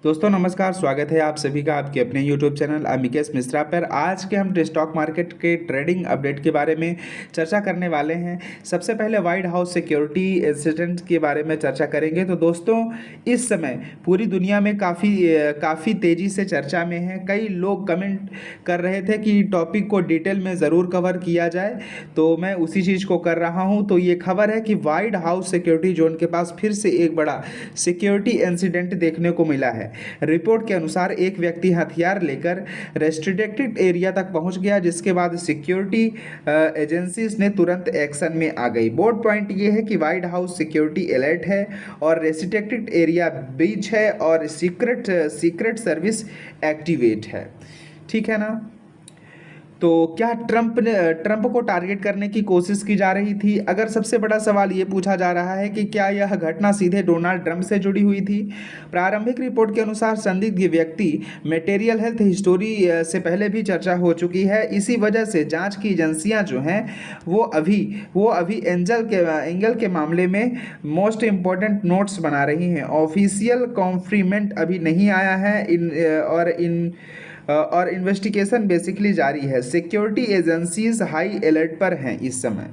दोस्तों नमस्कार, स्वागत है आप सभी का आपके अपने यूट्यूब चैनल अमिकेश मिश्रा पर। आज के हम स्टॉक मार्केट के ट्रेडिंग अपडेट के बारे में चर्चा करने वाले हैं। सबसे पहले व्हाइट हाउस सिक्योरिटी इंसिडेंट के बारे में चर्चा करेंगे। तो दोस्तों इस समय पूरी दुनिया में काफ़ी तेज़ी से चर्चा में है। कई लोग कमेंट कर रहे थे कि टॉपिक को डिटेल में ज़रूर कवर किया जाए, तो मैं उसी चीज़ को कर रहा हूँ। तो ये खबर है कि व्हाइट हाउस सिक्योरिटी जोन के पास फिर से एक बड़ा सिक्योरिटी इंसिडेंट देखने को मिला है। रिपोर्ट के अनुसार एक व्यक्ति हथियार लेकर रेस्ट्रिक्टेड एरिया तक पहुंच गया, जिसके बाद सिक्योरिटी एजेंसीज ने तुरंत एक्शन में आ गई। बोर्ड पॉइंट ये है कि व्हाइट हाउस सिक्योरिटी अलर्ट है और रेस्ट्रिक्टेड एरिया बीच है और सीक्रेट सर्विस एक्टिवेट है। ठीक है ना। तो क्या ट्रंप को टारगेट करने की कोशिश की जा रही थी? अगर सबसे बड़ा सवाल ये पूछा जा रहा है कि क्या यह घटना सीधे डोनाल्ड ट्रंप से जुड़ी हुई थी? प्रारंभिक रिपोर्ट के अनुसार संदिग्ध व्यक्ति मटेरियल हेल्थ हिस्टोरी से पहले भी चर्चा हो चुकी है। इसी वजह से जांच की एजेंसियां जो हैं वो अभी एंगल के मामले में मोस्ट इम्पोर्टेंट नोट्स बना रही हैं। ऑफिशियल कॉन्फ्रीमेंट अभी नहीं आया है और इन्वेस्टिगेशन बेसिकली जारी है। सिक्योरिटी एजेंसीज हाई अलर्ट पर हैं इस समय।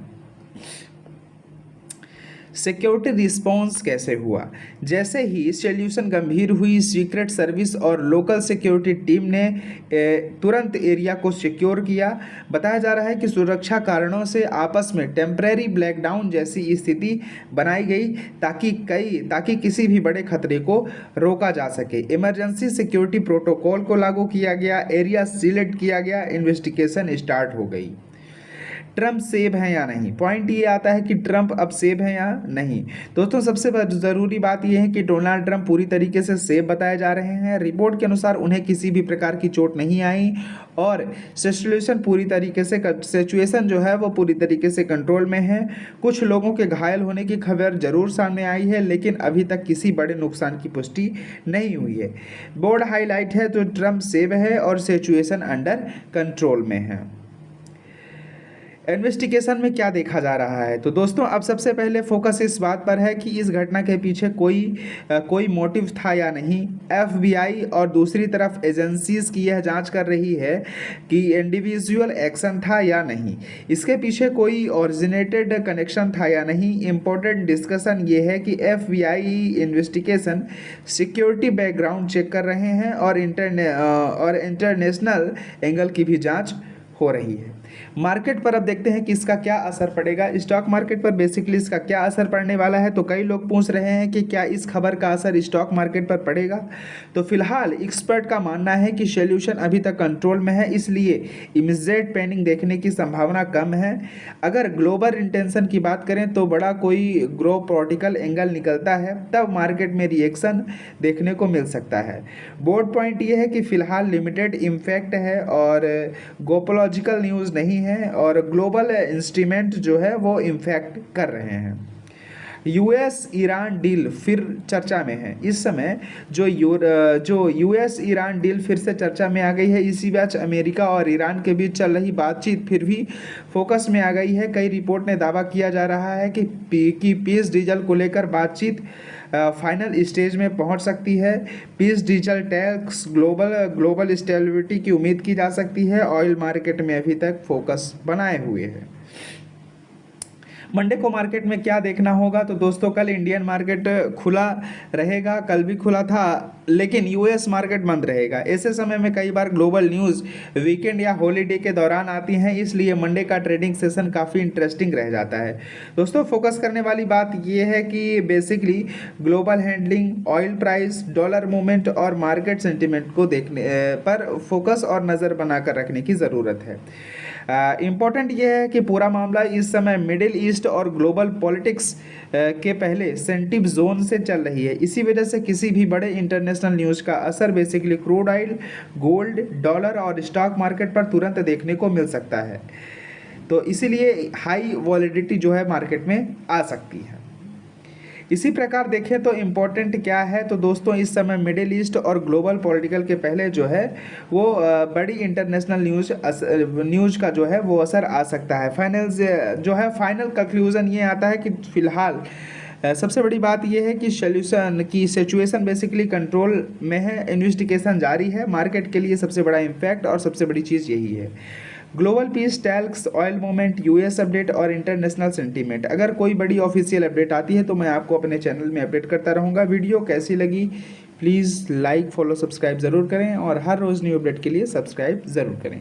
सिक्योरिटी रिस्पॉन्स कैसे हुआ? जैसे ही सॉल्यूशन गंभीर हुई, सीक्रेट सर्विस और लोकल सिक्योरिटी टीम ने तुरंत एरिया को सिक्योर किया। बताया जा रहा है कि सुरक्षा कारणों से आपस में टेम्परेरी ब्लैकडाउन जैसी स्थिति बनाई गई ताकि किसी भी बड़े खतरे को रोका जा सके। इमरजेंसी सिक्योरिटी प्रोटोकॉल को लागू किया गया, एरिया सीलेक्ट किया गया, इन्वेस्टिगेशन स्टार्ट हो गई। ट्रंप सेफ है या नहीं? पॉइंट ये आता है कि ट्रंप अब सेफ है या नहीं। दोस्तों सबसे ज़रूरी बात यह है कि डोनाल्ड ट्रंप पूरी तरीके से सेफ बताए जा रहे हैं। रिपोर्ट के अनुसार उन्हें किसी भी प्रकार की चोट नहीं आई और सिचुएशन जो है वो पूरी तरीके से कंट्रोल में है। कुछ लोगों के घायल होने की खबर जरूर सामने आई है, लेकिन अभी तक किसी बड़े नुकसान की पुष्टि नहीं हुई है। बोर्ड हाईलाइट है तो ट्रंप सेफ है और सिचुएशन अंडर कंट्रोल में है। इन्वेस्टिगेशन में क्या देखा जा रहा है? तो दोस्तों अब सबसे पहले फोकस इस बात पर है कि इस घटना के पीछे कोई मोटिव था या नहीं। एफबीआई और दूसरी तरफ एजेंसीज की यह जांच कर रही है कि इंडिविजुअल एक्शन था या नहीं, इसके पीछे कोई ओरिजिनेटेड कनेक्शन था या नहीं। इम्पोर्टेंट डिस्कशन ये है कि FBI investigation security background check कर रहे हैं और इंटरनेशनल एंगल की भी जाँच हो रही है। मार्केट पर अब देखते हैं कि इसका क्या असर पड़ेगा। स्टॉक मार्केट पर बेसिकली इसका क्या असर पड़ने वाला है? तो कई लोग पूछ रहे हैं कि क्या इस खबर का असर स्टॉक मार्केट पर पड़ेगा। तो फिलहाल एक्सपर्ट का मानना है कि सॉल्यूशन अभी तक कंट्रोल में है, इसलिए इमीडिएट पैनिक देखने की संभावना कम है। अगर ग्लोबल इंटेंशन की बात करें तो बड़ा कोई ग्रो पॉलिटिकल एंगल निकलता है, तब मार्केट में रिएक्शन देखने को मिल सकता है। बोर्ड पॉइंट ये है कि फिलहाल लिमिटेड इम्पैक्ट है और गोपोलॉजिकल न्यूज़ नहीं है और ग्लोबल इंस्ट्रूमेंट जो है वो इम्फेक्ट कर रहे हैं। यूएस ईरान डील फिर चर्चा में है। इस समय जो यूएस ईरान डील फिर से चर्चा में आ गई है। इसी बीच अमेरिका और ईरान के बीच चल रही बातचीत फिर भी फोकस में आ गई है। कई रिपोर्ट ने दावा किया जा रहा है कि पीस डीजल को लेकर बातचीत फाइनल स्टेज में पहुंच सकती है। Peace diesel tax global stability की उम्मीद की जा सकती है। ऑयल मार्केट में अभी तक फोकस बनाए हुए है। मंडे को मार्केट में क्या देखना होगा? तो दोस्तों कल इंडियन मार्केट खुला रहेगा, कल भी खुला था, लेकिन यूएस मार्केट बंद रहेगा। ऐसे समय में कई बार ग्लोबल न्यूज़ वीकेंड या हॉलीडे के दौरान आती हैं, इसलिए मंडे का ट्रेडिंग सेशन काफ़ी इंटरेस्टिंग रह जाता है। दोस्तों फोकस करने वाली बात यह है कि basically global handling, oil price, dollar movement और मार्केट सेंटिमेंट को देखने पर फोकस और नज़र बनाकर रखने की ज़रूरत है। इम्पॉर्टेंट यह है कि पूरा मामला इस समय मिडिल ईस्ट और ग्लोबल पॉलिटिक्स के पहले सेंसिटिव जोन से चल रही है। इसी वजह से किसी भी बड़े इंटरनेशनल न्यूज़ का असर basically crude oil, gold, dollar और स्टॉक मार्केट पर तुरंत देखने को मिल सकता है। तो इसीलिए हाई वॉलेटिलिटी जो है मार्केट में आ सकती है। इसी प्रकार देखें तो इम्पोर्टेंट क्या है? तो दोस्तों इस समय मिडिल ईस्ट और ग्लोबल पॉलिटिकल के पहले जो है वो बड़ी इंटरनेशनल न्यूज़ का जो है वो असर आ सकता है। फाइनल कंक्लूज़न ये आता है कि फ़िलहाल सबसे बड़ी बात यह है कि सोल्यूशन की सिचुएशन बेसिकली कंट्रोल में है, इन्वेस्टिगेशन जारी है। मार्केट के लिए सबसे बड़ा इम्पैक्ट और सबसे बड़ी चीज़ यही है। Global piece, tax, oil movement, US update और इंटरनेशनल सेंटीमेंट। अगर कोई बड़ी ऑफिशियल अपडेट आती है तो मैं आपको अपने चैनल में अपडेट करता रहूँगा। वीडियो कैसी लगी प्लीज़ लाइक, फॉलो, सब्सक्राइब ज़रूर करें और हर रोज़ न्यू अपडेट के लिए सब्सक्राइब ज़रूर करें।